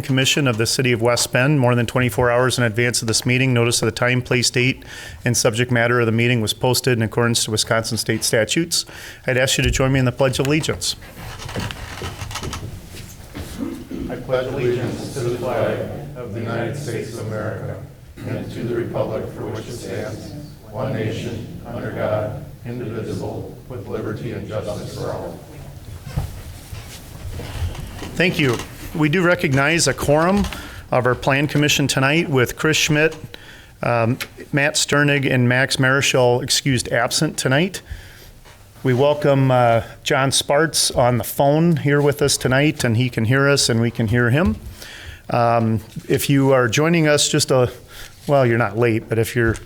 Commission of the City of West Bend more than 24 hours in advance of this meeting. Notice of the time, place, date, and subject matter of the meeting was posted in accordance to Wisconsin state statutes. I'd ask you to join me in the Pledge of Allegiance. I pledge allegiance to the flag of the United States of America and to the republic for which it stands, one nation, under God, indivisible, with liberty and justice for all. Thank you. We do recognize a quorum of our Plan Commission tonight with Chris Schmidt, Matt Sternig, and Max Marischal excused absent tonight. We welcome John Sparts on the phone here with us tonight, and he can hear us and we can hear him. If you are joining us well, you're not late, but if you're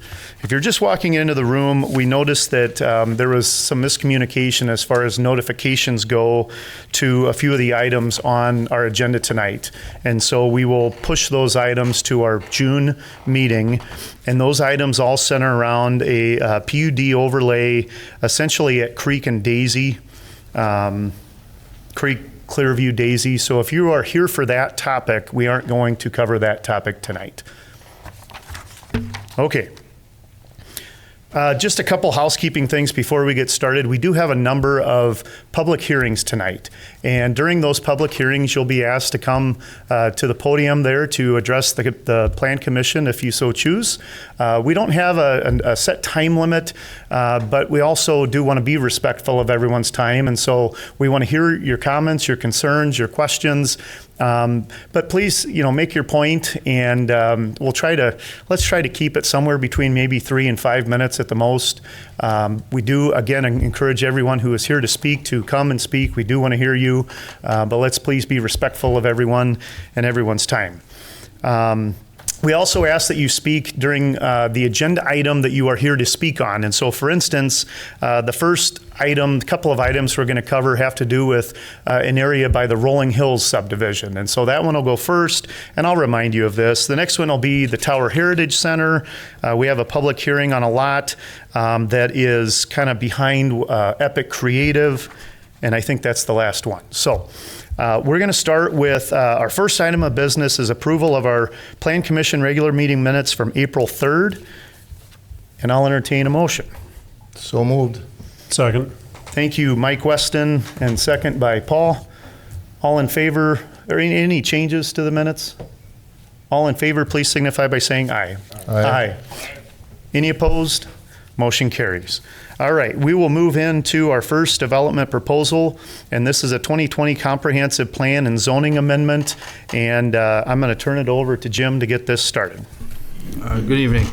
just walking into the room, we noticed that there was some miscommunication as far as notifications go to a few of the items on our agenda tonight. And so we will push those items to our June meeting. And those items all center around a PUD overlay, essentially at Creek and Daisy, Creek, Clearview, Daisy. So if you are here for that topic, we aren't going to cover that topic tonight. Okay. Just a couple housekeeping things before we get started. We do have a number of public hearings tonight. And during those public hearings, you'll be asked to come to the podium there to address the Plan Commission if you so choose. We don't have a set time limit, but we also do want to be respectful of everyone's time. And so we want to hear your comments, your concerns, your questions. But please, make your point, and let's try to keep it somewhere between maybe 3 and 5 minutes at the most. We do, again, encourage everyone who is here to speak to come and speak. We do want to hear you, but let's please be respectful of everyone and everyone's time. We also ask that you speak during the agenda item that you are here to speak on. And so, for instance, the first item, couple of items we're going to cover have to do with an area by the Rolling Hills subdivision. And so that one will go first, and I'll remind you of this. The next one will be the Tower Heritage Center. We have a public hearing on a lot that is kind of behind Epic Creative, and I think that's the last one. So we're going to start with our first item of business is approval of our Plan Commission regular meeting minutes from April 3rd, and I'll entertain a motion. So moved. Second. Thank you, Mike Weston, and second by Paul. All in favor, or any changes to the minutes? All in favor, please signify by saying aye. Aye. Any opposed? Motion carries. All right, we will move into our first development proposal, and this is a 2020 comprehensive plan and zoning amendment, and I'm going to turn it over to Jim to get this started. Good evening.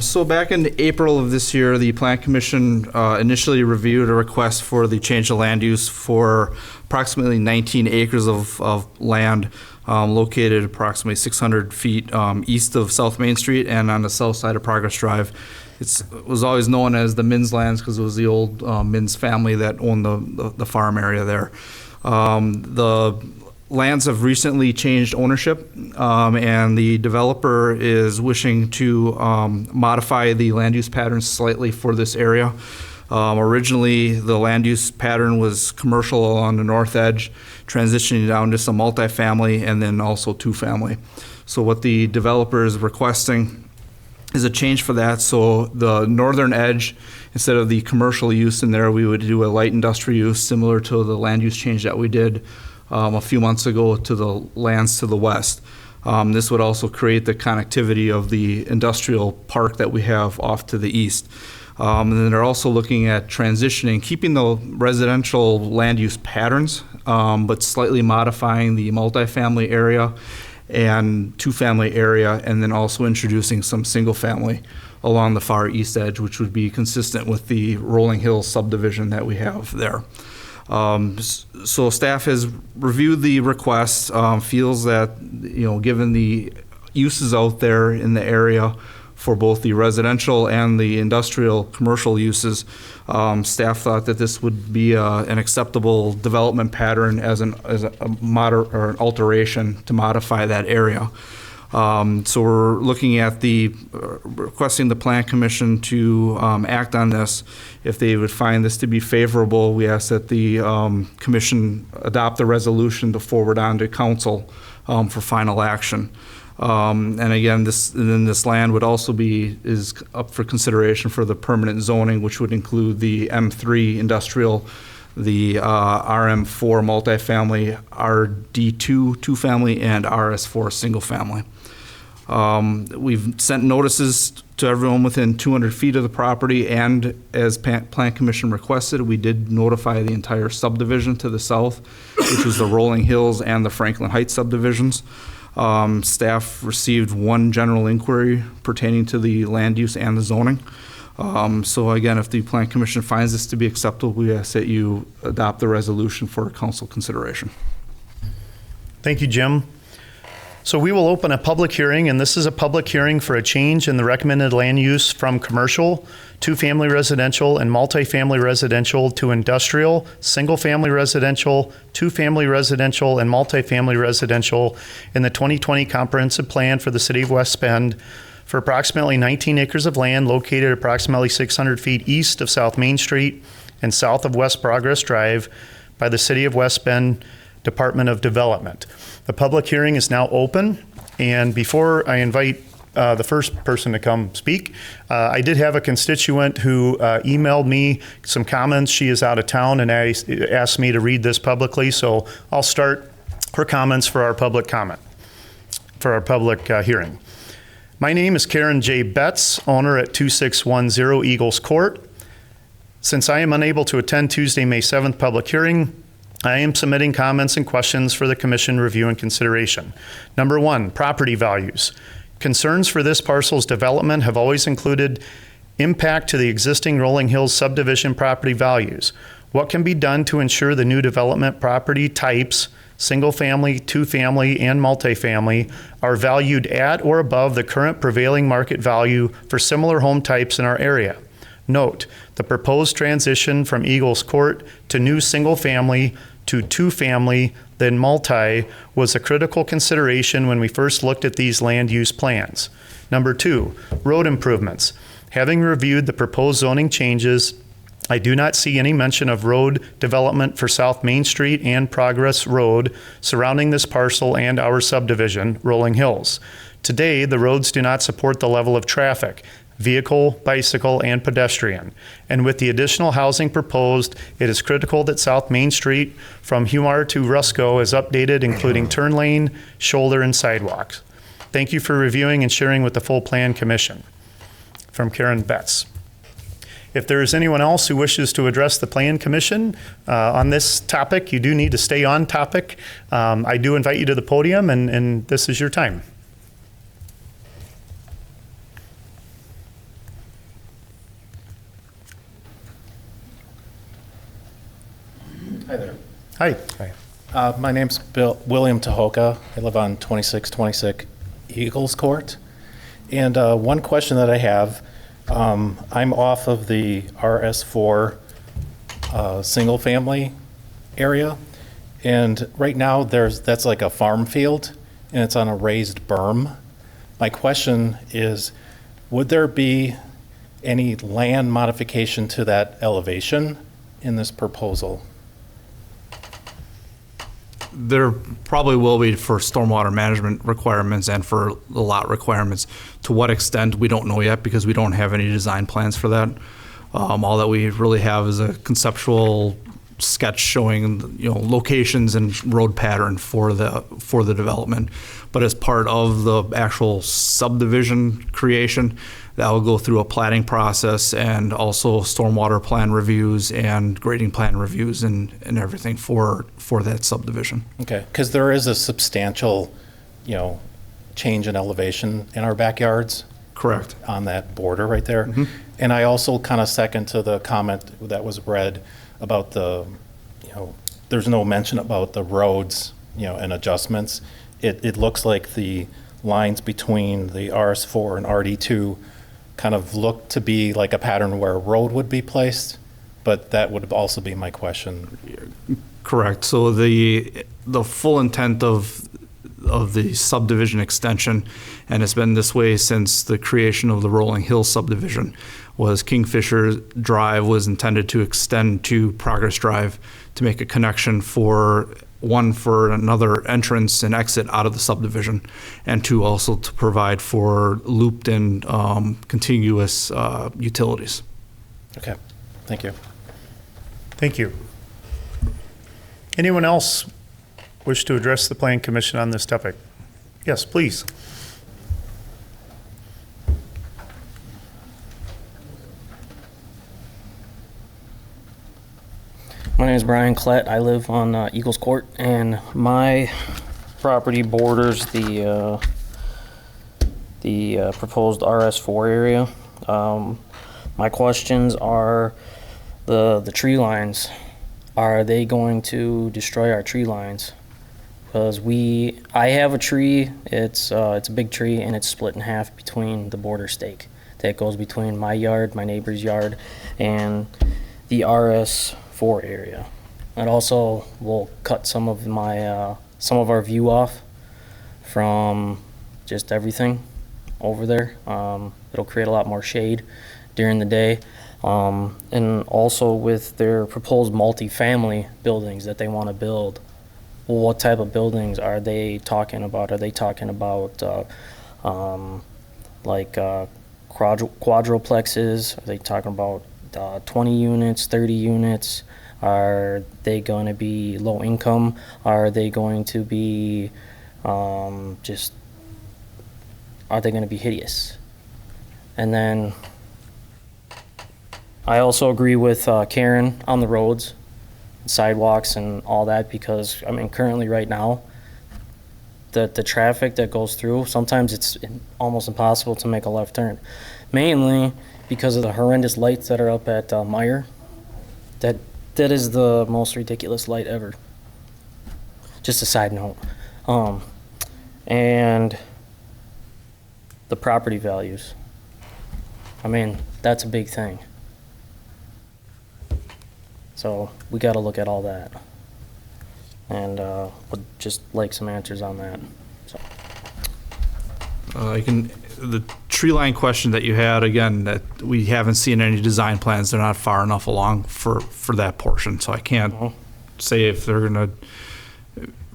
So back in April of this year, the Plan Commission initially reviewed a request for the change of land use for approximately 19 acres of land located approximately 600 feet east of South Main Street and on the south side of Progress Drive. It was always known as the Minns lands because it was the old Minns family that owned the farm area there. The lands have recently changed ownership, and the developer is wishing to modify the land use patterns slightly for this area. Originally, the land use pattern was commercial along the north edge, transitioning down to some multifamily and then also two-family. So what the developer is requesting is a change for that. So the northern edge, instead of the commercial use in there, we would do a light industrial use similar to the land use change that we did a few months ago to the lands to the west. This would also create the connectivity of the industrial park that we have off to the east. And then they're also looking at transitioning, keeping the residential land use patterns, but slightly modifying the multifamily area and two-family area, and then also introducing some single-family along the far east edge, which would be consistent with the Rolling Hills subdivision that we have there. So staff has reviewed the request, feels that, given the uses out there in the area for both the residential and the industrial commercial uses, staff thought that this would be an acceptable development pattern as an alteration to modify that area. So we're looking at requesting the Plan Commission to act on this. If they would find this to be favorable, we ask that the commission adopt the resolution to forward on to council for final action. And again, this land would also is up for consideration for the permanent zoning, which would include the M3 industrial, the RM4 multifamily, RD2 two-family, and RS4 single-family. We've sent notices to everyone within 200 feet of the property, and as Plan Commission requested, we did notify the entire subdivision to the south, which is the Rolling Hills and the Franklin Heights subdivisions. Staff received one general inquiry pertaining to the land use and the zoning. So again, if the Plan Commission finds this to be acceptable, we ask that you adopt the resolution for council consideration. Thank you, Jim. So we will open a public hearing, and this is a public hearing for a change in the recommended land use from commercial, two-family residential, and multifamily residential to industrial, single-family residential, two-family residential, and multifamily residential in the 2020 comprehensive plan for the city of West Bend for approximately 19 acres of land located approximately 600 feet east of South Main Street and south of West Progress Drive by the city of West Bend Department of Development. The public hearing is now open, and before I invite the first person to come speak, I did have a constituent who emailed me some comments. She is out of town and asked me to read this publicly, so I'll start her comments for our public comment, for our public hearing. My name is Karen J. Betts, owner at 2610 Eagles Court. Since I am unable to attend Tuesday, May 7th public hearing, I am submitting comments and questions for the commission review and consideration. Number one, property values. Concerns for this parcel's development have always included impact to the existing Rolling Hills subdivision property values. What can be done to ensure the new development property types, single family, two family, and multifamily, are valued at or above the current prevailing market value for similar home types in our area? Note, the proposed transition from Eagles Court to new single family to two-family, then multi, was a critical consideration when we first looked at these land use plans. Number two, road improvements. Having reviewed the proposed zoning changes, I do not see any mention of road development for South Main Street and Progress Road surrounding this parcel and our subdivision, Rolling Hills. Today, the roads do not support the level of traffic, vehicle, bicycle, and pedestrian. And with the additional housing proposed, it is critical that South Main Street from Humar to Rusco is updated, including turn lane, shoulder, and sidewalks. Thank you for reviewing and sharing with the full Plan Commission. From Karen Betts. If there is anyone else who wishes to address the Plan Commission on this topic, you do need to stay on topic. I do invite you to the podium, and this is your time. Hi there. Hi. My name's William Tahoka. I live on 2626 Eagles Court. And one question that I have, I'm off of the RS4 single family area. And right now that's like a farm field and it's on a raised berm. My question is, would there be any land modification to that elevation in this proposal? There probably will be for stormwater management requirements and for the lot requirements. To what extent, we don't know yet because we don't have any design plans for that. All that we really have is a conceptual sketch showing, locations and road pattern for the development. But as part of the actual subdivision creation, that will go through a platting process and also stormwater plan reviews and grading plan reviews and everything for that subdivision. Okay, because there is a substantial, change in elevation in our backyards. Correct. On that border right there. Mm-hmm. And I also kind of second to the comment that was read about there's no mention about the roads, and adjustments. It looks like the lines between the RS4 and RD2 kind of look to be like a pattern where a road would be placed, but that would also be my question. Correct. So the full intent of the subdivision extension, and it's been this way since the creation of the Rolling Hill subdivision. Was Kingfisher Drive was intended to extend to Progress Drive to make a connection for another entrance and exit out of the subdivision, and two, also to provide for looped-in contiguous utilities. Okay, thank you. Thank you. Anyone else wish to address the Plan Commission on this topic? Yes, please. My name is Brian Klett. I live on Eagles Court, and my property borders the proposed RS4 area. My questions are the tree lines. Are they going to destroy our tree lines? Because I have a tree. It's a big tree, and it's split in half between the border stake that goes between my yard, my neighbor's yard, and the RS4 area. It also will cut some of our view off from just everything over there. It'll create a lot more shade during the day. And also with their proposed multifamily buildings that they want to build, well, what type of buildings are they talking about? Are they talking about quadruplexes? Are they talking about 20 units, 30 units? Are they going to be low income? Are they going to be are they going to be hideous? And then I also agree with Karen on the roads, sidewalks and all that, because I mean currently right now the traffic that goes through, sometimes it's almost impossible to make a left turn, mainly because of the horrendous lights that are up at Meyer. That is the most ridiculous light ever. Just a side note. And the property values. I mean, that's a big thing. So we got to look at all that. And would just like some answers on that. So. The tree line question that you had, again, that we haven't seen any design plans. They're not far enough along for that portion. So I can't say if they're going to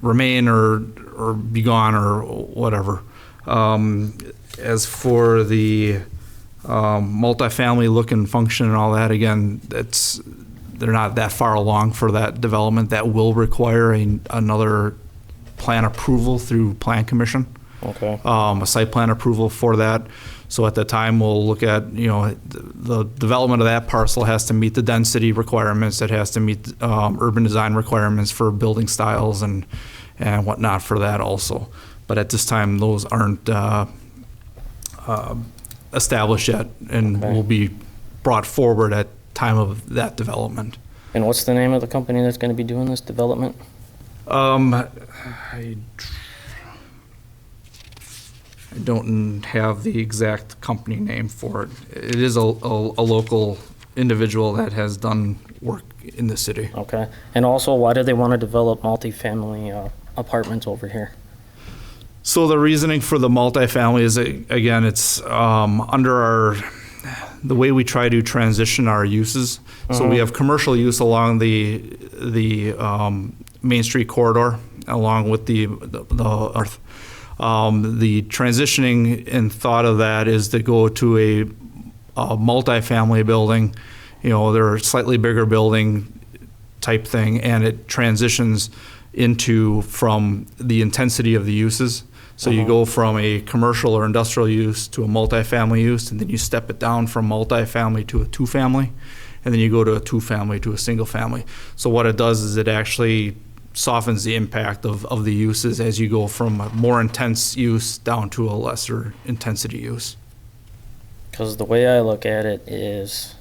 remain or be gone or whatever. As for the multifamily look and function and all that, again, they're not that far along for that development. That will require another plan approval through Plan Commission. Okay. A site plan approval for that. So at that time, we'll look at, the development of that parcel has to meet the density requirements. It has to meet urban design requirements for building styles and whatnot for that also. But at this time, those aren't established yet and will be brought forward at time of that development. And what's the name of the company that's going to be doing this development? I don't have the exact company name for it. It is a local individual that has done work in the city. Okay. And also, why do they want to develop multifamily apartments over here? So the reasoning for the multifamily is, again, it's under the way we try to transition our uses. So we have commercial use along the Main Street corridor, along with the north. The transitioning and thought of that is to go to a multifamily building. They're a slightly bigger building type thing, and it transitions from the intensity of the uses. So you go from a commercial or industrial use to a multifamily use, and then you step it down from multifamily to a two-family, and then you go to a two-family to a single-family. So what it does is it actually softens the impact of the uses as you go from a more intense use down to a lesser intensity use. Because the way I look at it is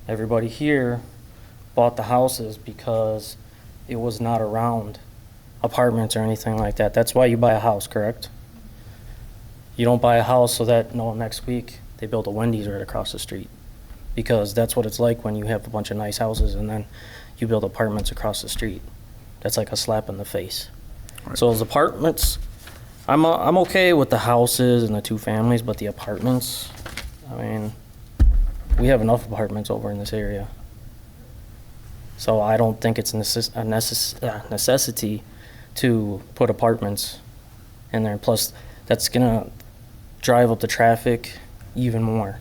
everybody here bought the houses because it was not around apartments or anything like that. That's why you buy a house, correct? You don't buy a house so that next week they build a Wendy's right across the street, because that's what it's like when you have a bunch of nice houses and then you build apartments across the street. That's like a slap in the face. Right. So those apartments I'm okay with the houses and the 2 families, but the apartments, I mean, we have enough apartments over in this area. So I don't think it's a necessity to put apartments in there. Plus, that's gonna drive up the traffic even more.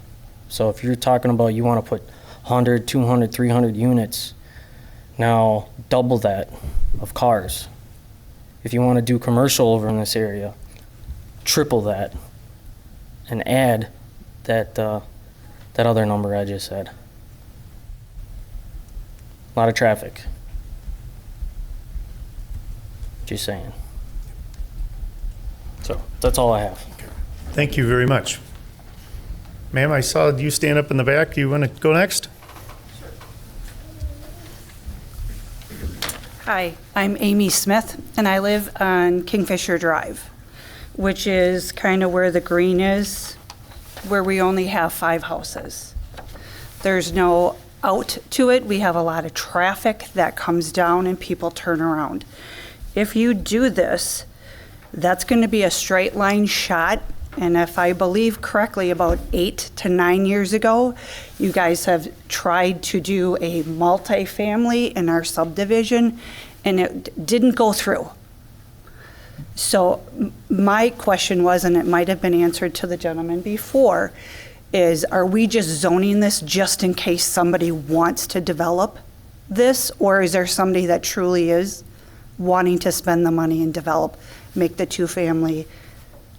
So if you're talking about you want to put 100, 200, 300 units, now double that of cars. If you want to do commercial over in this area, triple that and add that that other number I just said. A lot of traffic. Just saying. So that's all I have. Thank you very much. Ma'am, I saw you stand up in the back. Do you want to go next? Hi, I'm Amy Smith, and I live on Kingfisher Drive, which is kind of where the green is, where we only have 5 houses. There's no out to it. We have a lot of traffic that comes down and people turn around. If you do this, that's going to be a straight line shot. And if I believe correctly, about 8 to 9 years ago, you guys have tried to do a multifamily in our subdivision, and it didn't go through. So my question was, and it might have been answered to the gentleman before, is are we just zoning this just in case somebody wants to develop this? Or is there somebody that truly is wanting to spend the money and develop, make the 2-family,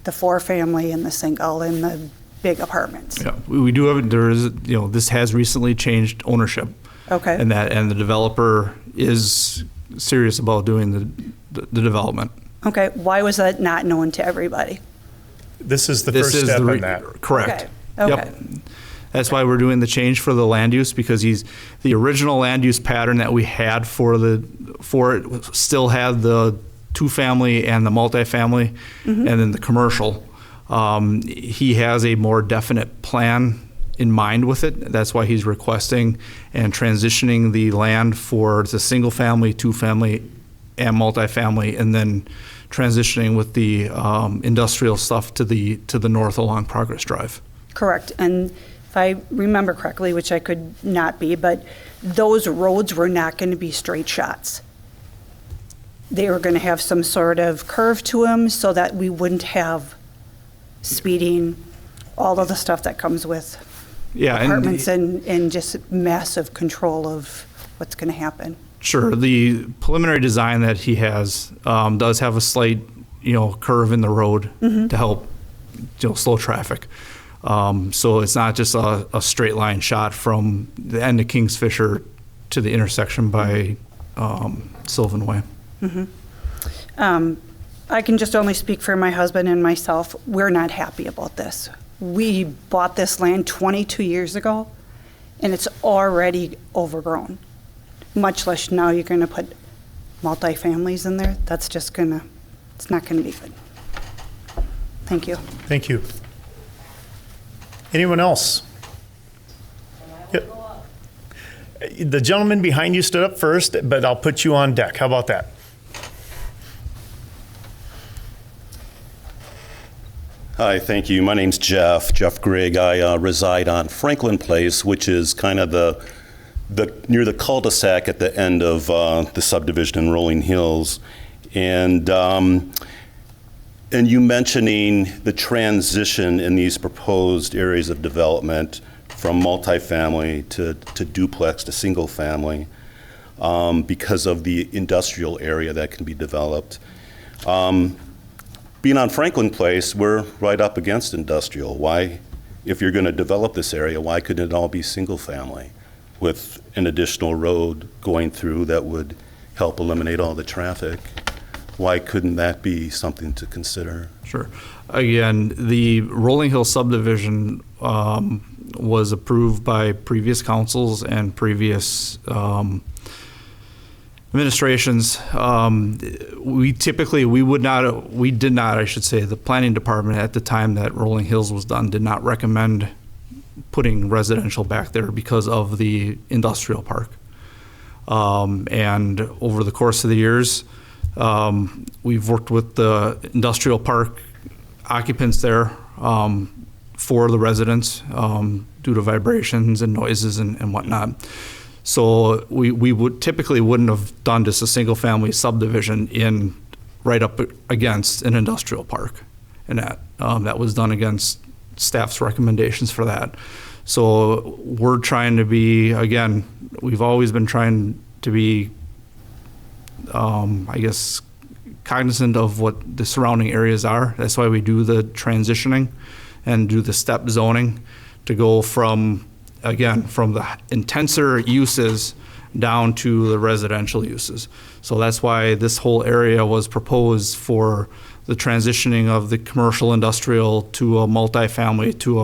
the 4-family, and the single, and the big apartments? Yeah, we do have, there is, this has recently changed ownership. Okay. And the developer is serious about doing the development. Okay, why was that not known to everybody? This is the first step in that. Correct. Okay. Yep. That's why we're doing the change for the land use, because the original land use pattern that we had for it still had the 2-family and the multifamily, and then the commercial. He has a more definite plan in mind with it. That's why he's requesting and transitioning the land for the 1-family, 2-family, and multifamily, and then transitioning with the industrial stuff to the north along Progress Drive. Correct, and if I remember correctly, which I could not be, but those roads were not going to be straight shots. They were going to have some sort of curve to them so that we wouldn't have speeding, all of the stuff that comes with apartments and just massive control of what's going to happen. Sure. The preliminary design that he has does have a slight, curve in the road to help, slow traffic. So it's not just a straight line shot from the end of Kingsfisher to the intersection by Sylvan Way. I can just only speak for my husband and myself. We're not happy about this. We bought this land 22 years ago, and it's already overgrown. Much less now you're going to put multifamilies in there. That's just it's not going to be good. Thank you. Thank you. Anyone else? Yep. The gentleman behind you stood up first, but I'll put you on deck. How about that? Hi, thank you. My name's Jeff Grigg. I reside on Franklin Place, which is kind of near the cul-de-sac at the end of the subdivision in Rolling Hills. And you mentioning the transition in these proposed areas of development from multifamily to duplex to single family because of the industrial area that can be developed. Being on Franklin Place, we're right up against industrial. Why, if you're going to develop this area, why couldn't it all be single family with an additional road going through that would help eliminate all the traffic? Why couldn't that be something to consider? Sure. Again, the Rolling Hill subdivision was approved by previous councils and previous administrations. We did not, I should say, the planning department at the time that Rolling Hills was done did not recommend putting residential back there because of the industrial park. And over the course of the years, We've worked with the industrial park occupants there for the residents due to vibrations and noises and whatnot. So we would typically wouldn't have done just a single family subdivision in right up against an industrial park, and that was done against staff's recommendations for that. So we're trying to be, again, we've always been trying to be, I guess, cognizant of what the surrounding areas are. That's why we do the transitioning and do the step zoning to go from, again, from the intenser uses down to the residential uses. So that's why this whole area was proposed for the transitioning of the commercial industrial to a multifamily to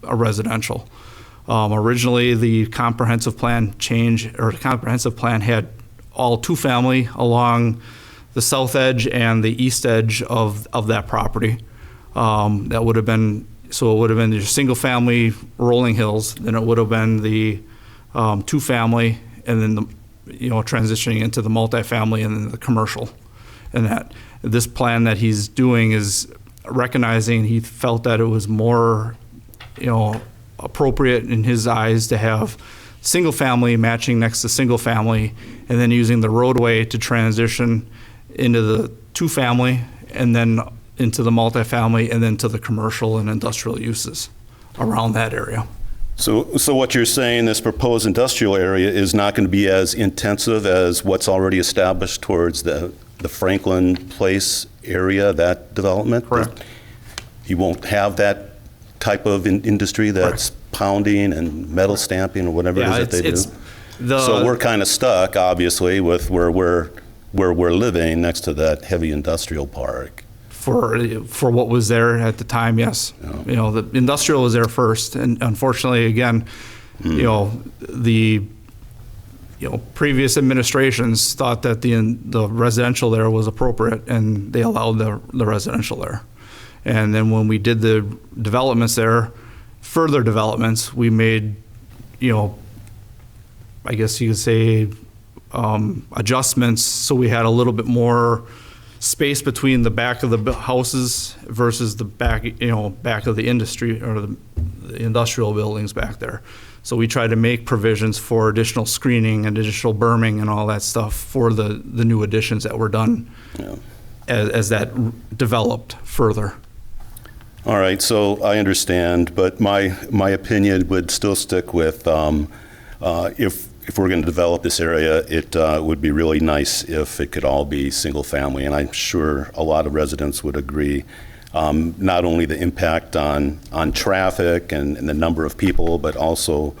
a residential. Originally, the comprehensive plan had all two-family along the south edge and the east edge of that property. That would have been, so it would have been your single-family rolling hills, then it would have been the two-family, and then transitioning into the multifamily and then the commercial. And that this plan that he's doing is recognizing he felt that it was more, appropriate in his eyes to have single family matching next to single family, and then using the roadway to transition into the two family, and then into the multifamily, and then to the commercial and industrial uses around that area. So what you're saying, this proposed industrial area is not going to be as intensive as what's already established towards the Franklin Place area, that development? Correct. You won't have that type of industry that's pounding and metal stamping or whatever it is that they do? So we're kind of stuck, obviously, with where we're living next to that heavy industrial park. For what was there at the time, yes. Yeah. The industrial was there first, and unfortunately, again, the previous administrations thought that the residential there was appropriate, and they allowed the residential there. And then when we did the developments there, further developments, we made, I guess you could say, adjustments, so we had a little bit more space between the back of the houses versus the back of the industry or the industrial buildings back there. So we tried to make provisions for additional screening and additional berming and all that stuff for the new additions that were done as that developed further. All right, so I understand, but my opinion would still stick with if we're going to develop this area, it would be really nice if it could all be single family, and I'm sure a lot of residents would agree. Not only the impact on traffic and the number of people, but also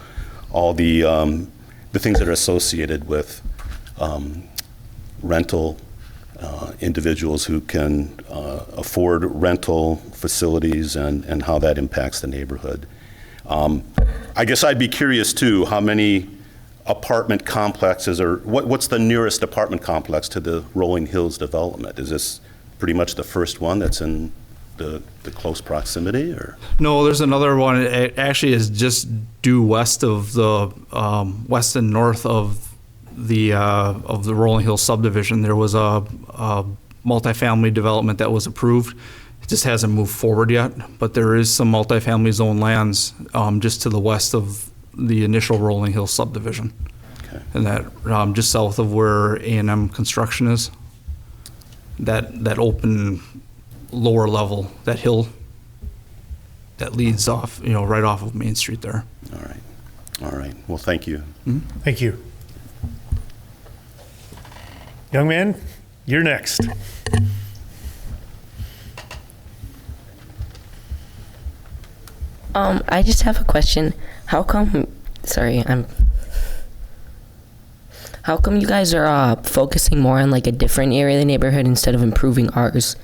all the things that are associated with rental individuals who can afford rental facilities and how that impacts the neighborhood. I guess I'd be curious too, how many apartment complexes, or what's the nearest apartment complex to the Rolling Hills development? Is this pretty much the first one that's in the close proximity, or? No, there's another one. It actually is just due west of the west and north of the Rolling Hills subdivision. There was a multifamily development that was approved. It just hasn't moved forward yet, but there is some multifamily zone lands just to the west of the initial Rolling Hills subdivision. Okay. And that just south of where A&M construction is, that open lower level, that hill that leads off, right off of Main Street there. All right. Well, thank you. Mm-hmm. Thank you. Young man, you're next. I just have a question. How come you guys are focusing more on like a different area of the neighborhood instead of improving ours?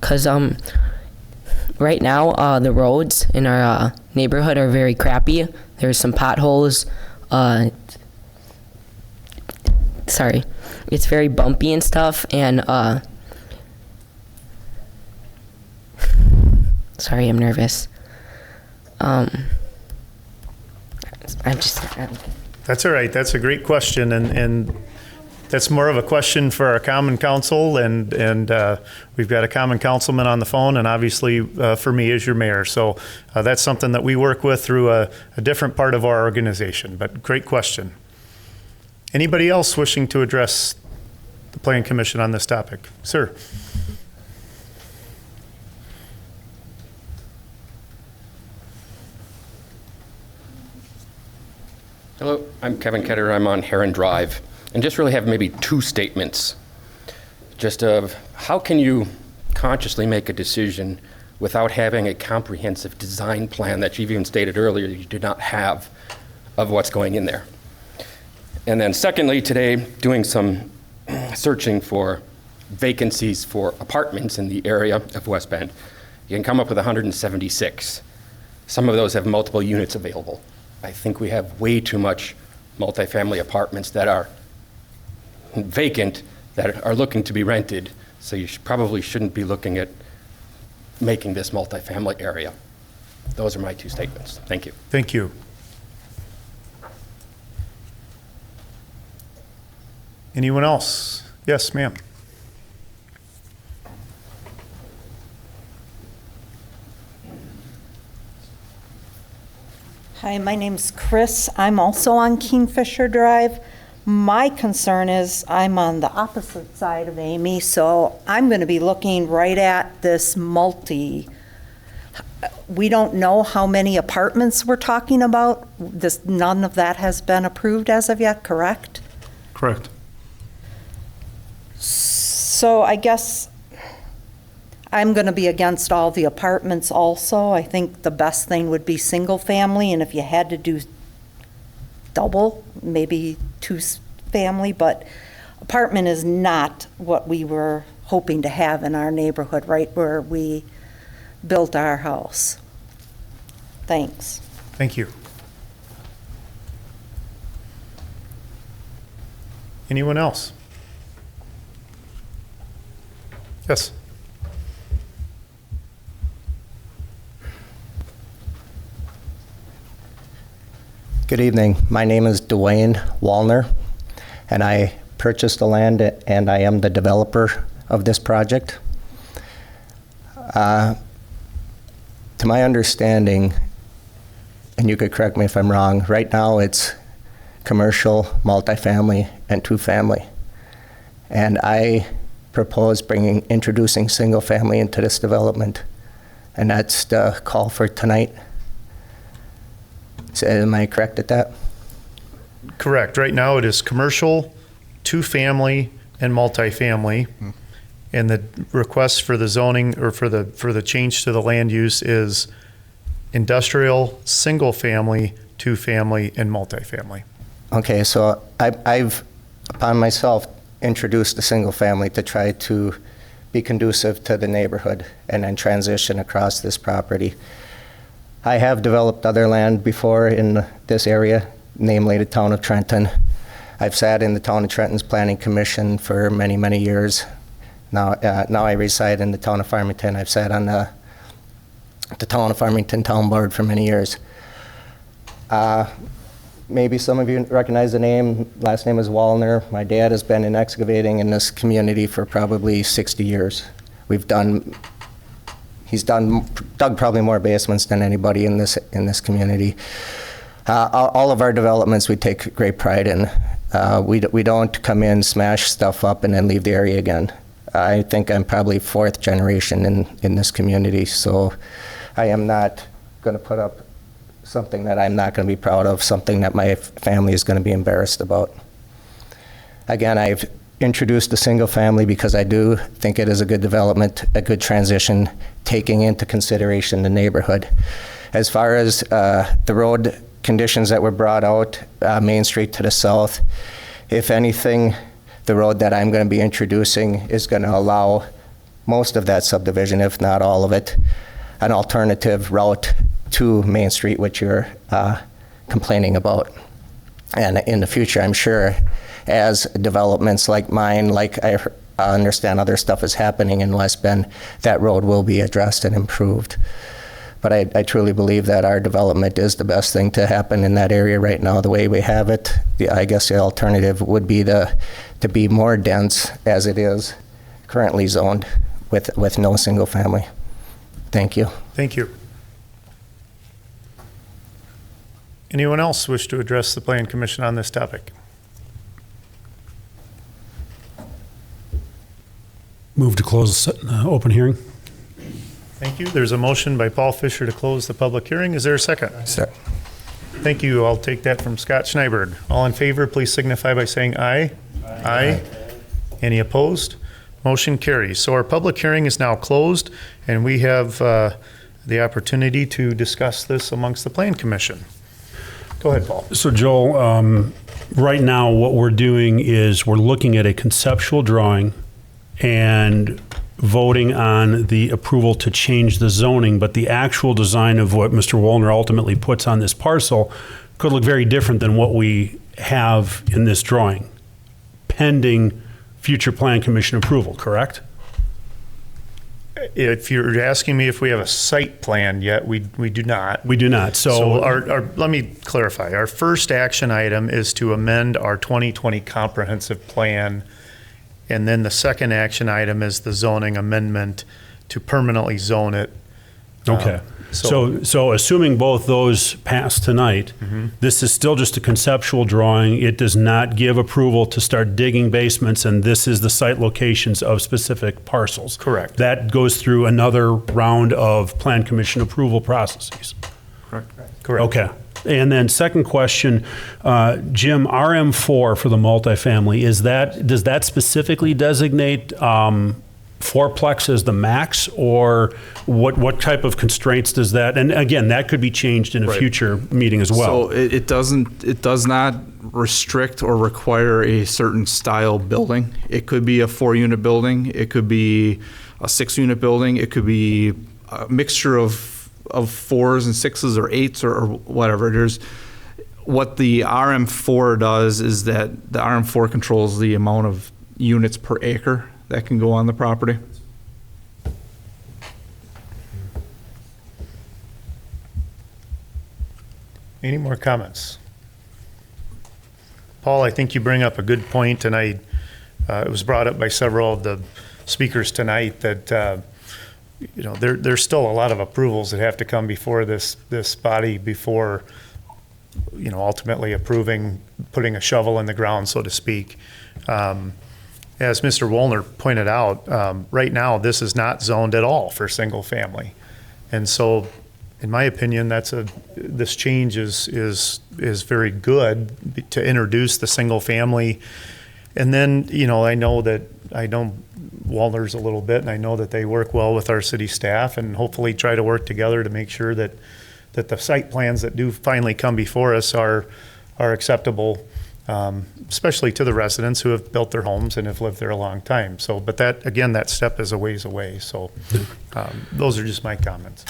Because right now the roads in our neighborhood are very crappy. There's some potholes. It's very bumpy and stuff, and sorry, I'm nervous. That's all right. That's a great question, and that's more of a question for our common council, and we've got a common councilman on the phone, and obviously for me as your mayor. So that's something that we work with through a different part of our organization, but great question. Anybody else wishing to address the Plan Commission on this topic? Sir. Hello, I'm Kevin Ketter. I'm on Heron Drive, and just really have maybe two statements. Just of how can you consciously make a decision without having a comprehensive design plan that you've even stated earlier you do not have of what's going in there? And then secondly, today, doing some searching for vacancies for apartments in the area of West Bend, you can come up with 176. Some of those have multiple units available. I think we have way too much multifamily apartments that are vacant that are looking to be rented, so you probably shouldn't be looking at making this multifamily area. Those are my two statements. Thank you. Thank you. Anyone else? Yes, ma'am. Hi, my name's Chris. I'm also on Kingfisher Drive. My concern is I'm on the opposite side of Amy, so I'm going to be looking right at this we don't know how many apartments we're talking about. None of that has been approved as of yet, correct? Correct. So I guess I'm going to be against all the apartments also. I think the best thing would be single family, and if you had to do double, maybe two family, but apartment is not what we were hoping to have in our neighborhood, right where we built our house. Thanks. Thank you. Anyone else? Yes. Good evening. My name is Dwayne Wallner, and I purchased the land, and I am the developer of this project. To my understanding, and you could correct me if I'm wrong, right now it's commercial, multifamily, and two-family. And I propose introducing single-family into this development, and that's the call for tonight. So am I correct at that? Correct. Right now it is commercial, two-family, and multifamily. And the request for the zoning or for the change to the land use is industrial, single-family, two-family, and multifamily. Okay, so I've upon myself introduced the single-family to try to be conducive to the neighborhood and then transition across this property. I have developed other land before in this area, namely the town of Trenton. I've sat in the town of Trenton's planning commission for many, many years. Now I reside in the town of Farmington. I've sat on the town of Farmington town board for many years. Maybe some of you recognize the name. Last name is Wallner. My dad has been in excavating in this community for probably 60 years. He's dug probably more basements than anybody in this community. All of our developments we take great pride in. We don't come in, smash stuff up, and then leave the area again. I think I'm probably fourth generation in this community, so I am not going to put up something that I'm not going to be proud of, something that my family is going to be embarrassed about. Again, I've introduced the single family because I do think it is a good development, a good transition, taking into consideration the neighborhood. As far as the road conditions that were brought out, Main Street to the south, if anything, the road that I'm going to be introducing is going to allow most of that subdivision, if not all of it, an alternative route to Main Street, which you're complaining about. And in the future, I'm sure, as developments like mine, like I understand other stuff is happening in West Bend, that road will be addressed and improved. But I truly believe that our development is the best thing to happen in that area right now, the way we have it. I guess the alternative would be to be more dense as it is currently zoned with no single family. Thank you. Thank you. Anyone else wish to address the Plan Commission on this topic? Move to close open hearing. Thank you. There's a motion by Paul Fisher to close the public hearing. Is there a second? Sir. Thank you. I'll take that from Scott Schneiberg. All in favor, please signify by saying aye. Aye. Any opposed? Motion carries. So our public hearing is now closed, and we have the opportunity to discuss this amongst the Plan Commission. Go ahead, Paul. So Joel, right now what we're doing is we're looking at a conceptual drawing and voting on the approval to change the zoning, but the actual design of what Mr. Wollner ultimately puts on this parcel could look very different than what we have in this drawing, pending future Plan Commission approval, correct? If you're asking me if we have a site plan yet, we do not. We do not. So let me clarify. Our first action item is to amend our 2020 comprehensive plan. And then the second action item is the zoning amendment to permanently zone it. Okay. So assuming both those pass tonight, this is still just a conceptual drawing. It does not give approval to start digging basements, and this is the site locations of specific parcels. Correct. That goes through another round of Plan Commission approval processes. Correct. Okay. And then second question, Jim, RM4 for the multifamily, does that specifically designate fourplex as the max, or what type of constraints does that? And again, that could be changed in a future meeting as well. So it does not restrict or require a certain style building. It could be a 4-unit building. It could be a 6-unit building. It could be a mixture of 4s and 6s or 8s or whatever. What the RM4 does is that the RM4 controls the amount of units per acre that can go on the property. Any more comments? Paul, I think you bring up a good point, and it was brought up by several of the speakers tonight that there's still a lot of approvals that have to come before this body before ultimately approving, putting a shovel in the ground, so to speak. As Mr. Wollner pointed out, right now this is not zoned at all for single family, and so in my opinion, this change is very good to introduce the single family. And then, I know Wollner's a little bit, and I know that they work well with our city staff and hopefully try to work together to make sure that the site plans that do finally come before us are acceptable, especially to the residents who have built their homes and have lived there a long time. So, but that step is a ways away. So those are just my comments.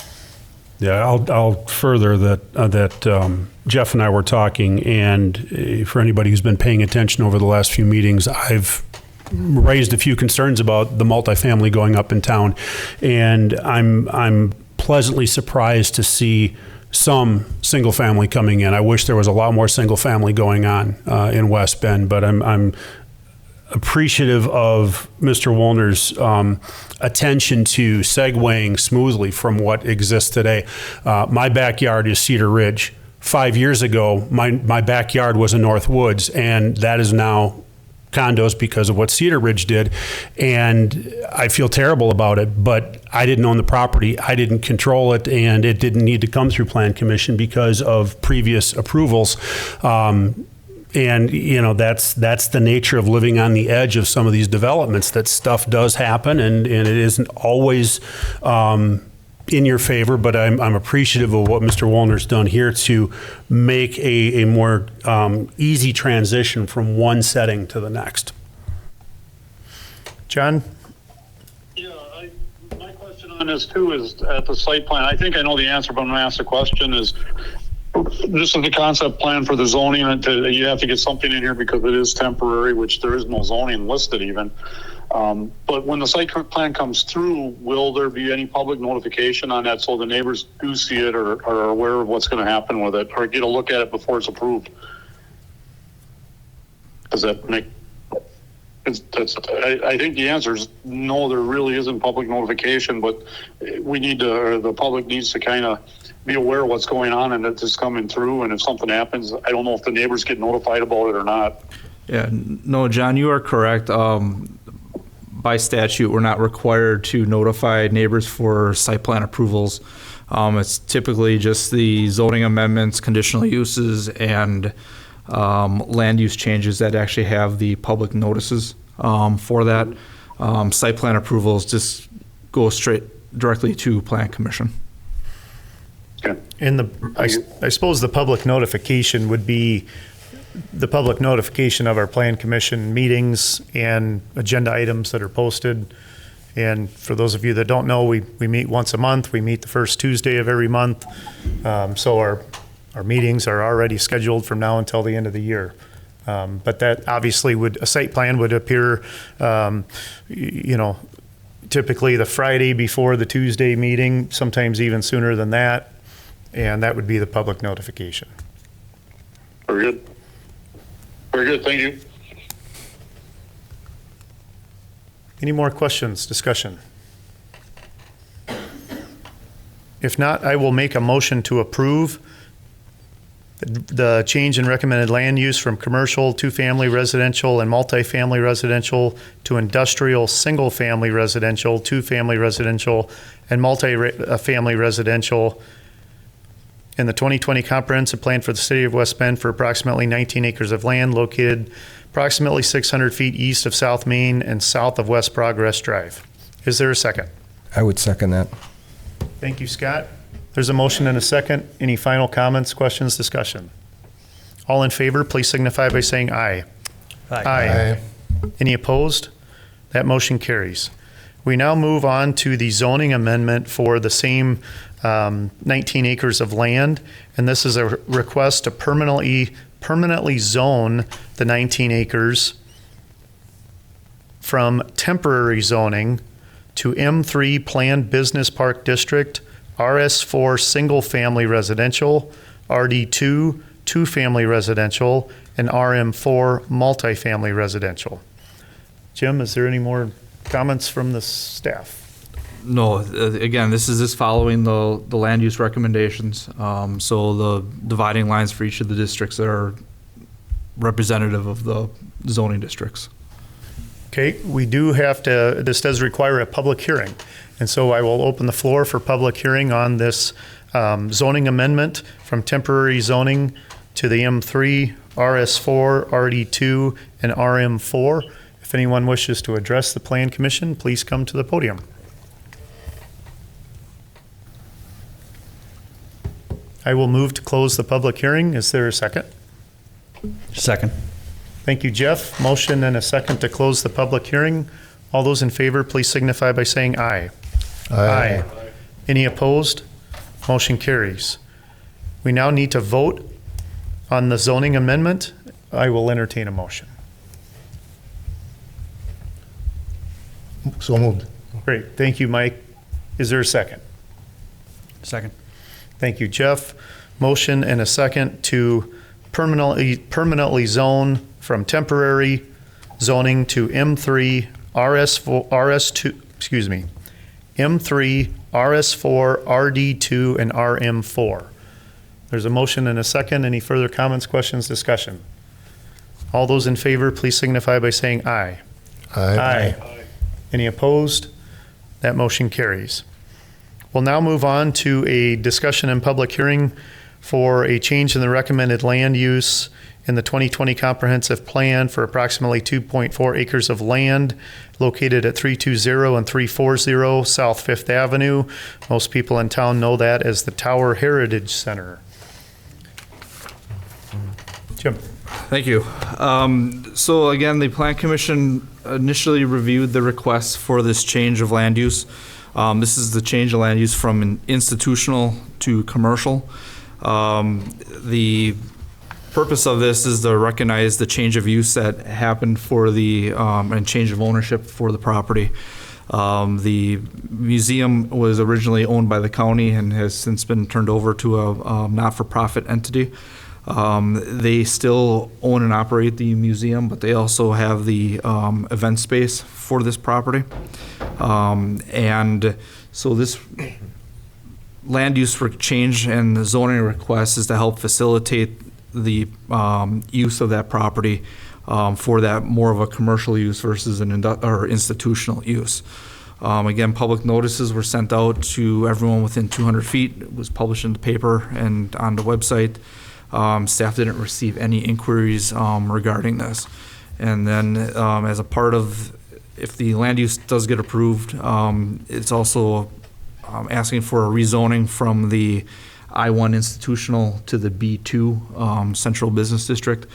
Yeah, I'll further that Jeff and I were talking, and for anybody who's been paying attention over the last few meetings, I've raised a few concerns about the multifamily going up in town, and I'm pleasantly surprised to see some single family coming in. I wish there was a lot more single family going on in West Bend, but I'm appreciative of Mr. Wollner's attention to segueing smoothly from what exists today. My backyard is Cedar Ridge. 5 years ago, my backyard was in North Woods, and that is now condos because of what Cedar Ridge did, and I feel terrible about it, but I didn't own the property, I didn't control it, and it didn't need to come through Plan Commission because of previous approvals. And that's the nature of living on the edge of some of these developments, that stuff does happen, and it isn't always in your favor, but I'm appreciative of what Mr. Wollner's done here to make a more easy transition from one setting to the next. John? Yeah, my question on this too is at the site plan. I think I know the answer, but I'm going to ask the question is, this is the concept plan for the zoning, and you have to get something in here because it is temporary, which there is no zoning listed even. But when the site plan comes through, will there be any public notification on that so the neighbors do see it or are aware of what's going to happen with it, or get a look at it before it's approved? Does that make? I think the answer is no. There really isn't public notification, but we need to, or the public needs to kind of be aware of what's going on and that it's coming through. And if something happens, I don't know if the neighbors get notified about it or not. Yeah, no, John, you are correct. By statute, we're not required to notify neighbors for site plan approvals. It's typically just the zoning amendments, conditional uses, and land use changes that actually have the public notices for that. Site plan approvals just go straight directly to Plan Commission. Okay. And I suppose the public notification would be the public notification of our Plan Commission meetings and agenda items that are posted. And for those of you that don't know, we meet once a month. We meet the first Tuesday of every month. So our meetings are already scheduled from now until the end of the year. But that obviously a site plan would appear, typically the Friday before the Tuesday meeting, sometimes even sooner than that. And that would be the public notification. Very good. Very good. Thank you. Any more questions, discussion? If not, I will make a motion to approve the change in recommended land use from commercial, two-family residential, and multifamily residential to industrial, single-family residential, two-family residential, and multi-family residential in the 2020 comprehensive plan for the city of West Bend for approximately 19 acres of land located approximately 600 feet east of South Main and south of West Progress Drive. Is there a second? I would second that. Thank you, Scott. There's a motion and a second. Any final comments, questions, discussion? All in favor, please signify by saying aye. Aye. Any opposed? That motion carries. We now move on to the zoning amendment for the same 19 acres of land, and this is a request to permanently zone the 19 acres from temporary zoning to M3 Planned Business Park District, RS4 Single Family Residential, RD2 Two Family Residential, and RM4 Multifamily Residential. Jim, is there any more comments from the staff? No, again, this is just following the land use recommendations. So the dividing lines for each of the districts are representative of the zoning districts. Okay, we do have to, this does require a public hearing. And so I will open the floor for public hearing on this zoning amendment from temporary zoning to the M3, RS4, RD2, and RM4. If anyone wishes to address the Plan Commission, please come to the podium. I will move to close the public hearing. Is there a second? Second. Thank you, Jeff. Motion and a second to close the public hearing. All those in favor, please signify by saying aye. Aye. Any opposed? Motion carries. We now need to vote on the zoning amendment. I will entertain a motion. So moved. Great. Thank you, Mike. Is there a second? Second. Thank you, Jeff. Motion and a second to permanently zone from temporary zoning to M3 RS4 RS2 M3 RS4 RD2 and RM4. There's a motion and a second. Any further comments, questions, discussion? All those in favor, please signify by saying aye. Aye. Any opposed? That motion carries. We'll now move on to a discussion and public hearing for a change in the recommended land use in the 2020 comprehensive plan for approximately 2.4 acres of land located at 320 and 340 South Fifth Avenue. Most people in town know that as the Tower Heritage Center. Jim. Thank you. So again, the Plan Commission initially reviewed the request for this change of land use. This is the change of land use from an institutional to commercial. The purpose of this is to recognize the change of use that happened for the, and change of ownership for the property. The museum was originally owned by the county and has since been turned over to a not-for-profit entity. They still own and operate the museum, but they also have the event space for this property. And so this land use for change and the zoning request is to help facilitate the use of that property for that more of a commercial use versus an or institutional use. Again, public notices were sent out to everyone within 200 feet. It was published in the paper and on the website. Staff didn't receive any inquiries regarding this. And then as a part of, if the land use does get approved, it's also asking for a rezoning from the I-1 institutional to the B2 central business district.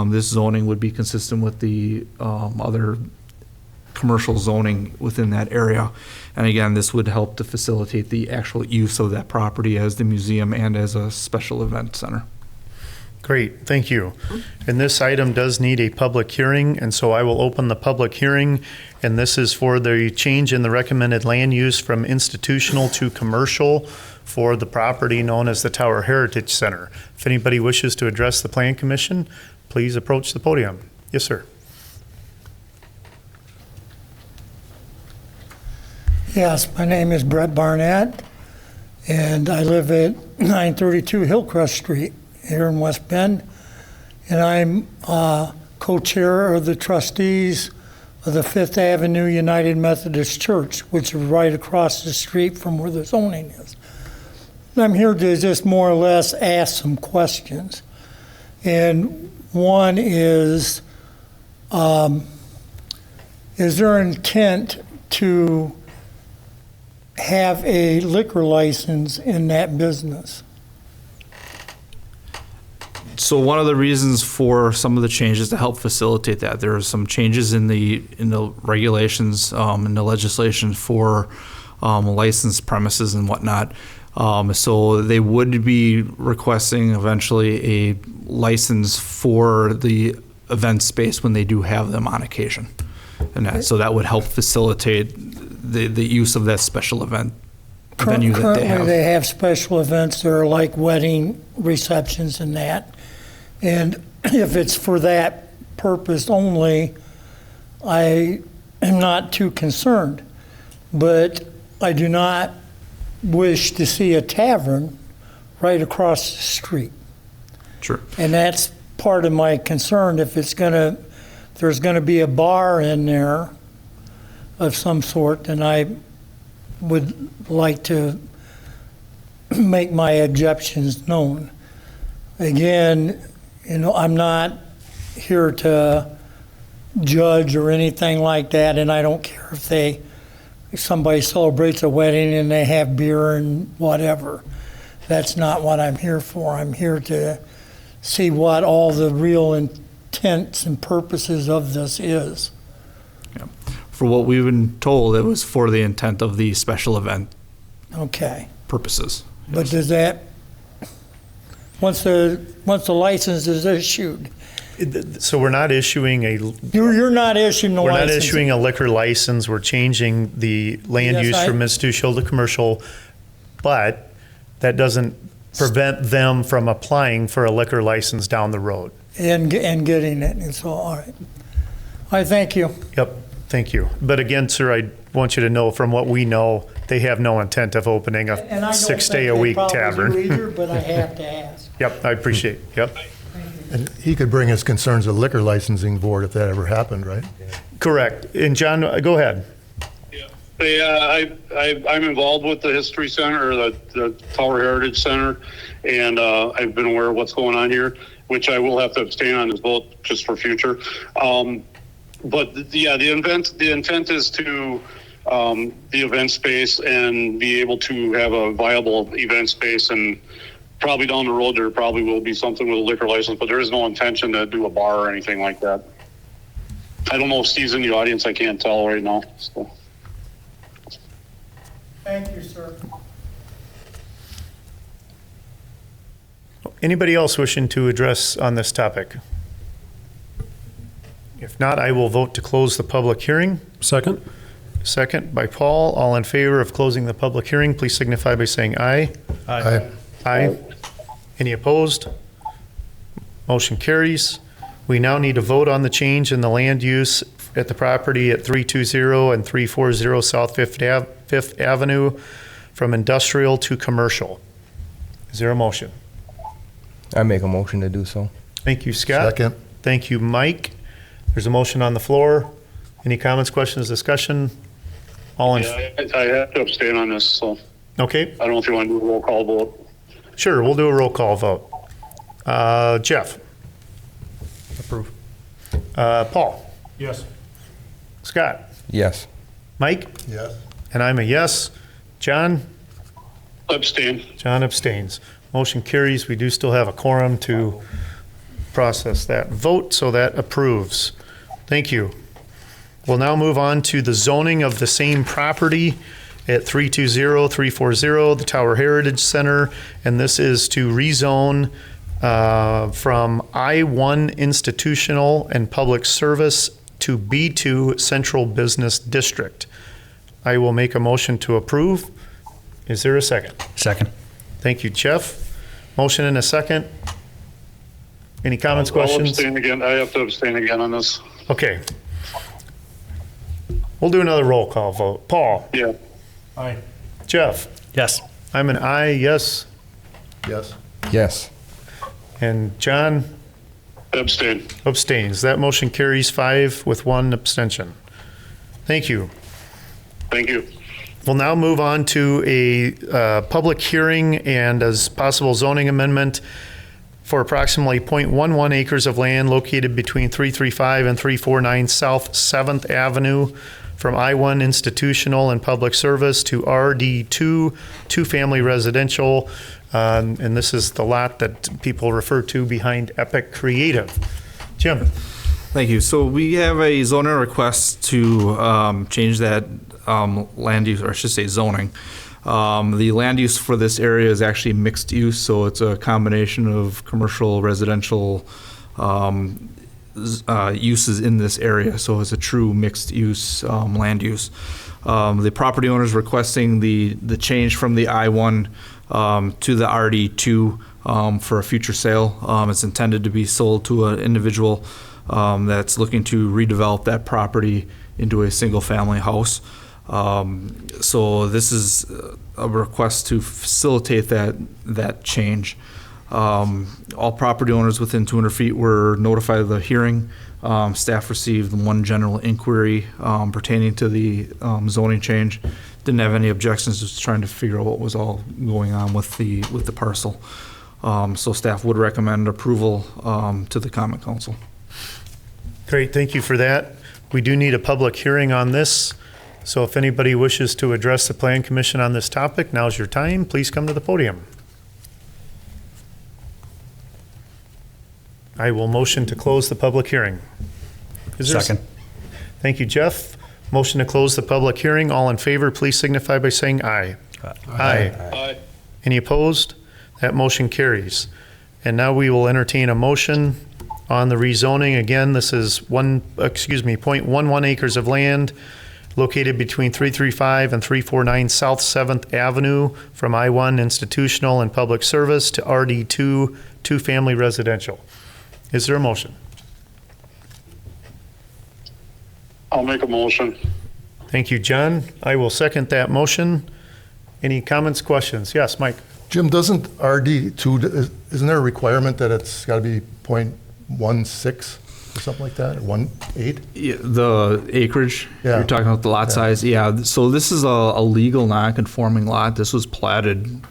This zoning would be consistent with the other commercial zoning within that area. And again, this would help to facilitate the actual use of that property as the museum and as a special event center. Great, thank you. And this item does need a public hearing, and so I will open the public hearing. And this is for the change in the recommended land use from institutional to commercial for the property known as the Tower Heritage Center. If anybody wishes to address the Plan Commission, please approach the podium. Yes, sir. Yes, my name is Brett Barnett, and I live at 932 Hillcrest Street here in West Bend, and I'm co-chair of the trustees of the Fifth Avenue United Methodist Church, which is right across the street from where the zoning is. And I'm here to just more or less ask some questions. And one is there intent to have a liquor license in that business? So one of the reasons for some of the changes to help facilitate that, there are some changes in the regulations, in the legislation for licensed premises and whatnot. So they would be requesting eventually a license for the event space when they do have them on occasion. And so that would help facilitate the use of that special event venue that they have. Currently they have special events that are like wedding receptions and that. And if it's for that purpose only, I am not too concerned. But I do not wish to see a tavern right across the street. Sure. And that's part of my concern. If there's gonna be a bar in there of some sort, then I would like to make my objections known. Again, I'm not here to judge or anything like that, and I don't care if somebody celebrates a wedding and they have beer and whatever. That's not what I'm here for. I'm here to see what all the real intents and purposes of this is. Yeah. For what we've been told, it was for the intent of the special event purposes. But does that, once the license is issued? So we're not issuing a. You're not issuing a license. We're not issuing a liquor license. We're changing the land use from institutional to commercial, but that doesn't prevent them from applying for a liquor license down the road. And getting it, and so, all right. I thank you. Yep, thank you. But again, sir, I want you to know from what we know, they have no intent of opening a 6-day-a-week tavern. And I don't think they probably do either, but I have to ask. Yep, I appreciate, yep. And he could bring his concerns to the liquor licensing board if that ever happened, right? Correct. And John, go ahead. Yeah, I'm involved with the History Center, or the Tower Heritage Center, and I've been aware of what's going on here, which I will have to abstain on this vote just for future. But yeah, the intent is to the event space and be able to have a viable event space, and probably down the road there probably will be something with a liquor license, but there is no intention to do a bar or anything like that. I don't know if Steve's in the audience. I can't tell right now. So. Thank you, sir. Anybody else wishing to address on this topic? If not, I will vote to close the public hearing. Second? Second by Paul. All in favor of closing the public hearing, please signify by saying aye. Aye. Aye. Any opposed? Motion carries. We now need to vote on the change in the land use at the property at 320 and 340 South Fifth Avenue from industrial to commercial. Is there a motion? I make a motion to do so. Thank you, Scott. Second. Thank you, Mike. There's a motion on the floor. Any comments, questions, discussion? All in, Yeah, I have to abstain on this, so okay, I don't know if you want to do a roll call vote. sure, we'll do a roll call vote. Jeff? Approve. Paul? Yes. Scott? Yes. Mike? Yes. And I'm a yes. John? Abstain. John abstains. Motion carries. We do still have a quorum to process that vote, so that approves. Thank you. We'll now move on to the zoning of the same property at 320, 340, the Tower Heritage Center, and this is to rezone from I-1 institutional and public service to B2 central business district. I will make a motion to approve. Is there a second? Second. Thank you, Jeff. Motion and a second. Any comments, I'll questions? abstain again. I have to abstain again on this. Okay. We'll do another roll call vote. Paul? Yeah. Aye. Jeff? Yes. I'm an aye, yes. Yes. Yes. And John Abstain. abstains. That motion carries 5 with 1 abstention. Thank you. Thank you. We'll now move on to a public hearing and as possible zoning amendment for approximately 0.11 acres of land located between 335 and 349 South 7th Avenue from I-1 institutional and public service to RD2 two-family residential. And this is the lot that people refer to behind Epic Creative. Jim? Thank you. So we have a zoning request to change that land use, or I should say zoning. The land use for this area is actually mixed use, so it's a combination of commercial, residential uses in this area. So it's a true mixed use land use. The property owner is requesting the change from the I-1 to the RD2 for a future sale. It's intended to be sold to an individual that's looking to redevelop that property into a single-family house. So this is a request to facilitate that change. All property owners within 200 feet were notified of the hearing. Staff received one general inquiry pertaining to the zoning change. Didn't have any objections, just trying to figure out what was all going on with the parcel. So staff would recommend approval to the Common Council. Great, thank you for that. We do need a public hearing on this. So if anybody wishes to address the Plan Commission on this topic, now's your time. Please come to the podium. I will motion to close the public hearing. Is there a Second. Thank you, Jeff. Motion to close the public hearing. All in favor, please signify by saying aye. Aye. Aye. Any opposed? That motion carries. And now we will entertain a motion on the rezoning. Again, this is 0.11 acres of land located between 335 and 349 South 7th Avenue from I-1 institutional and public service to RD2 two-family residential. Is there a motion? I'll make a motion. Thank you, John. I will second that motion. Any comments, questions? Yes, Mike. Jim, doesn't RD2, isn't there a requirement that it's got to be 0.16 or something like that, or 1.8? Yeah, the acreage, Yeah. you're talking about the lot Yeah. size? Yeah, so this is a legal non-conforming lot. This was platted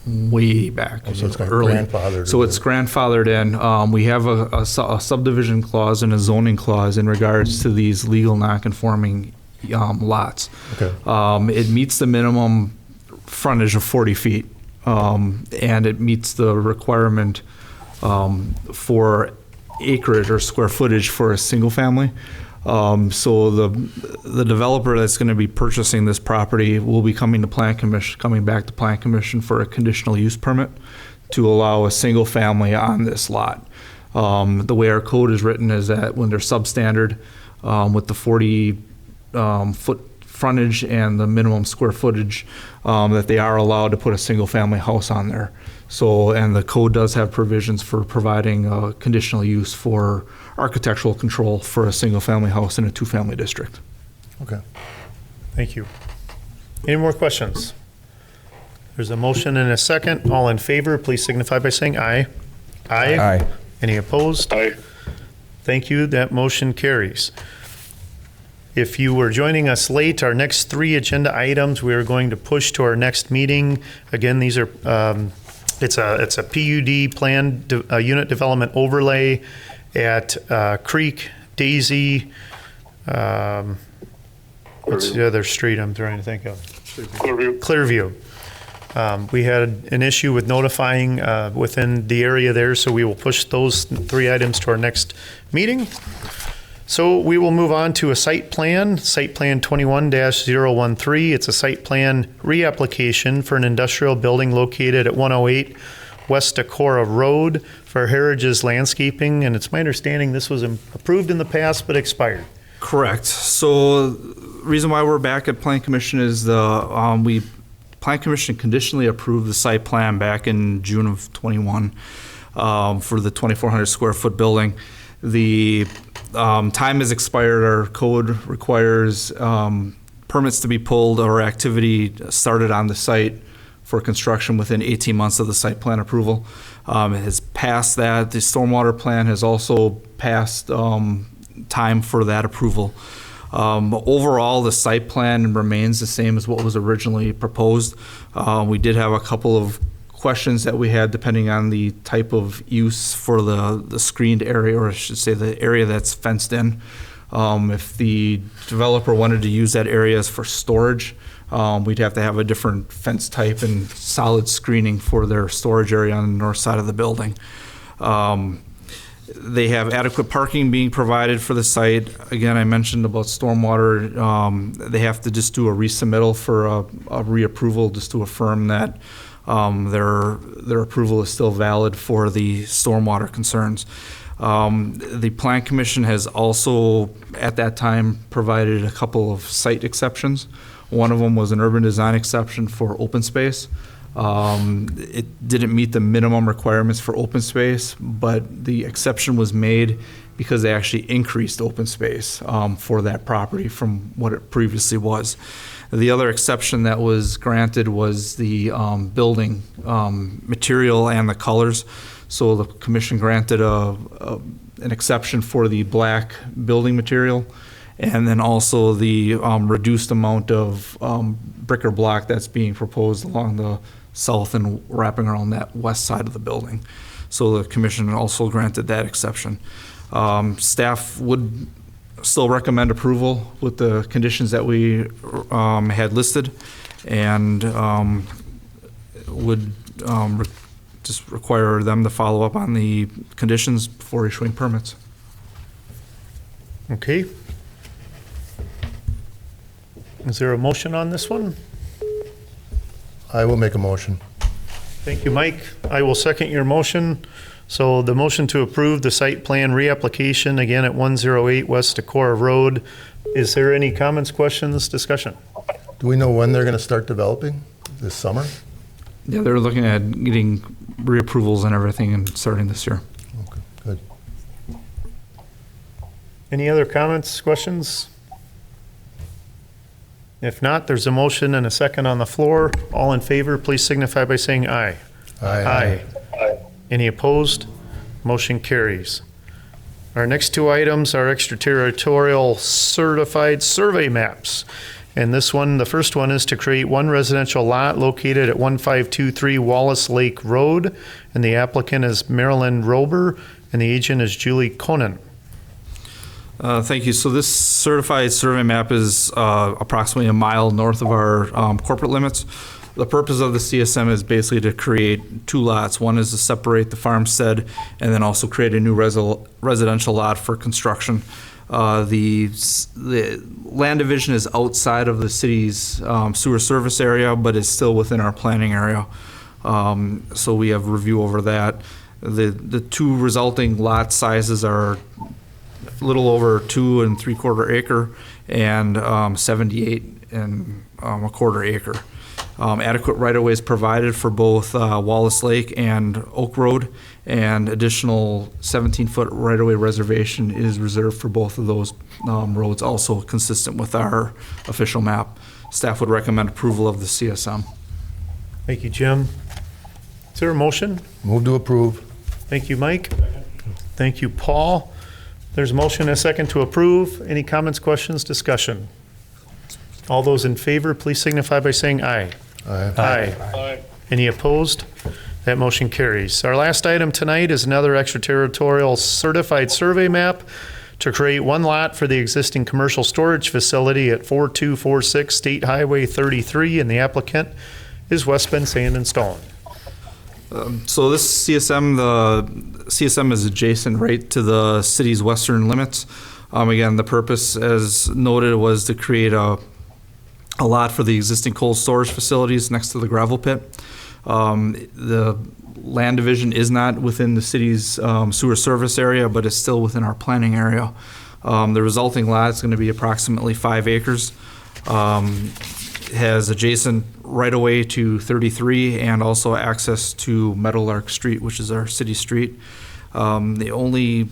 way back. Oh, so it's got early. grandfathered So in it's there. grandfathered in. We have a subdivision clause and a zoning clause in regards to these legal non-conforming lots. Okay. It meets the minimum frontage of 40 feet, and it meets the requirement for acreage or square footage for a single family. So the developer that's going to be purchasing this property will be coming back to Plan Commission for a conditional use permit to allow a single family on this lot. The way our code is written is that when they're substandard with the 40 foot frontage and the minimum square footage, that they are allowed to put a single family house on there. So, and the code does have provisions for providing conditional use for architectural control for a single family house in a 2-family district. Okay. Thank you. Any more questions? There's a motion and a second. All in favor, please signify by saying aye. Aye. Aye. Any opposed? Aye. Thank you. That motion carries. If you were joining us late, our next 3 agenda items we are going to push to our next meeting. Again, these are it's a PUD plan unit development overlay at Creek, Daisy. What's the other street I'm trying to think of? Clearview. We had an issue with notifying within the area there, so we will push those 3 items to our next meeting. So we will move on to a site plan 21-013. It's a site plan reapplication for an industrial building located at 108 West Decorah Road for Herriges Landscaping, and it's my understanding this was approved in the past but expired. Correct. So the reason why we're back at Plan Commission is Plan Commission conditionally approved the site plan back in June of 21 for the 2,400 square foot building. The time has expired. Our code requires permits to be pulled or activity started on the site for construction within 18 months of the site plan approval. It has passed that. The stormwater plan has also passed time for that approval. Overall, the site plan remains the same as what was originally proposed. We did have a couple of questions that we had depending on the type of use for the screened area, or I should say the area that's fenced in. If the developer wanted to use that area as for storage, we'd have to have a different fence type and solid screening for their storage area on the north side of the building. They have adequate parking being provided for the site. Again, I mentioned about stormwater. They have to just do a resubmittal for a reapproval just to affirm that their approval is still valid for the stormwater concerns. The Plan Commission has also, at that time, provided a couple of site exceptions. One of them was an urban design exception for open space. It didn't meet the minimum requirements for open space, but the exception was made because they actually increased open space for that property from what it previously was. The other exception that was granted was the building material and the colors. So the commission granted an exception for the black building material, and then also the reduced amount of brick or block that's being proposed along the south and wrapping around that west side of the building. So the commission also granted that exception. Staff would still recommend approval with the conditions that we had listed, and would just require them to follow up on the conditions before issuing permits. Okay. Is there a motion on this one? I will make a motion. Thank you, Mike. I will second your motion. So the motion to approve the site plan reapplication, again at 108 West Decorah Road. Is there any comments, questions, discussion? Do we know when they're going to start developing? This summer? Yeah, they're looking at getting reapprovals and everything and starting this year. Okay, good. Any other comments, questions? If not, there's a motion and a second on the floor. All in favor, please signify by saying aye. Aye. Any opposed? Motion carries. Our next 2 items are extraterritorial certified survey maps. And this one, the first one is to create one residential lot located at 1523 Wallace Lake Road. And the applicant is Marilyn Rober, and the agent is Julie Konen. Thank you. So this certified survey map is approximately a mile north of our corporate limits. The purpose of the CSM is basically to create 2 lots. One is to separate the farmstead and then also create a new residential lot for construction. The land division is outside of the city's sewer service area, but is still within our planning area. So we have review over that. The two resulting lot sizes are a little over 2 3/4 acre and 78 1/4 acre. Adequate right-of-way is provided for both Wallace Lake and Oak Road, and additional 17-foot right-of-way reservation is reserved for both of those roads, also consistent with our official map. Staff would recommend approval of the CSM. Thank you, Jim. Is there a motion? Move to approve. Thank you, Mike. Thank you, Paul. There's a motion and a second to approve. Any comments, questions, discussion? All those in favor, please signify by saying aye. Aye. Aye. Any opposed? That motion carries. Our last item tonight is another extraterritorial certified survey map to create one lot for the existing commercial storage facility at 4246 State Highway 33, and the applicant is West Bend Sand and Stone. So this CSM, the CSM is adjacent right to the city's western limits. Again, the purpose, as noted, was to create a lot for the existing cold storage facilities next to the gravel pit. The land division is not within the city's sewer service area, but is still within our planning area. The resulting lot is going to be approximately 5 acres. Has adjacent right-of-way to 33 and also access to Meadowlark Street, which is our city street. The only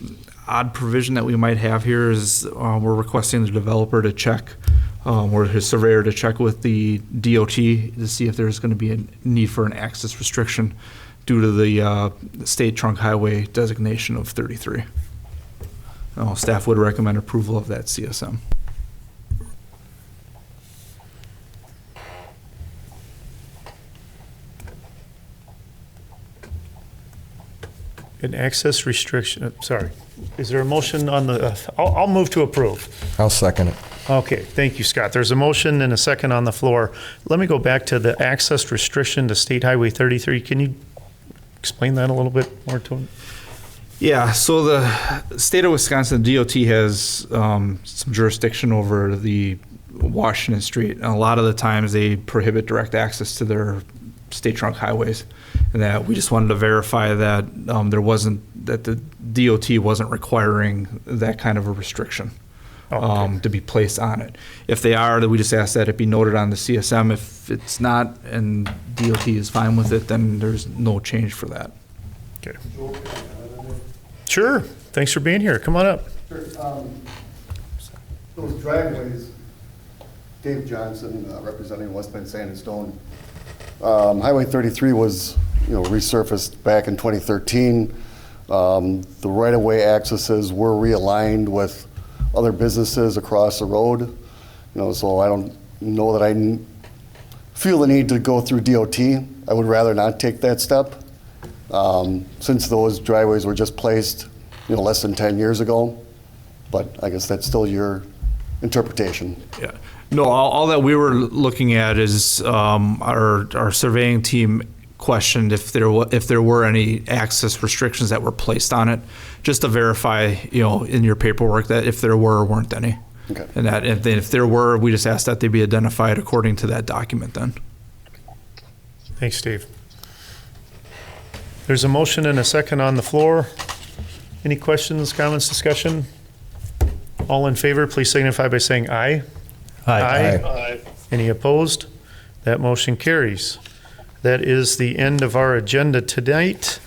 odd provision that we might have here is we're requesting the developer to check, or his surveyor to check with the DOT to see if there's going to be a need for an access restriction due to the state trunk highway designation of 33. Staff would recommend approval of that CSM. An access restriction, sorry. Is there a motion on the, I'll move to approve. I'll second it. Okay, thank you, Scott. There's a motion and a second on the floor. Let me go back to the access restriction to State Highway 33. Can you explain that a little bit more to him? Yeah, so the state of Wisconsin, DOT has some jurisdiction over the Washington Street. And a lot of the times they prohibit direct access to their state trunk highways. And that we just wanted to verify that that the DOT wasn't requiring that kind of a restriction to be placed on it. If they are, then we just ask that it be noted on the CSM. If it's not and DOT is fine with it, then there's no change for that. Okay. Sure. Thanks for being here. Come on up. Sure. Those driveways, Dave Johnson, representing West Bend Sand and Stone. Highway 33 was, resurfaced back in 2013. The right-of-way accesses were realigned with other businesses across the road. So I don't know that I feel the need to go through DOT. I would rather not take that step. Since those driveways were just placed, less than 10 years ago. But I guess that's still your interpretation. Yeah. No, all that we were looking at is our surveying team questioned if there were any access restrictions that were placed on it, just to verify, in your paperwork that if there were or weren't any. Okay. And that if there were, we just asked that they be identified according to that document then. Thanks, Steve. There's a motion and a second on the floor. Any questions, comments, discussion? All in favor, please signify by saying aye. Aye. Any opposed? That motion carries. That is the end of our agenda tonight.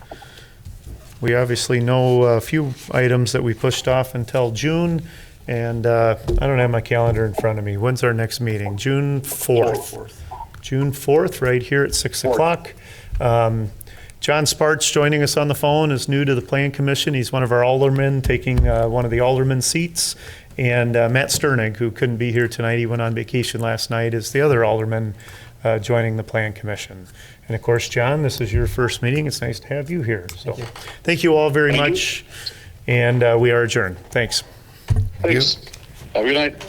We obviously know a few items that we pushed off until June, and I don't have my calendar in front of me. When's our next meeting? June 4th. June 4th, right here at 6 o'clock. John Sparks joining us on the phone is new to the Plan Commission. He's one of our aldermen, taking one of the alderman seats. And Matt Sternig, who couldn't be here tonight, he went on vacation last night, is the other alderman joining the Plan Commission. And of course, John, this is your first meeting. It's nice to have you here. So thank you all very much. And we are adjourned. Thanks. Thanks. Have a good night.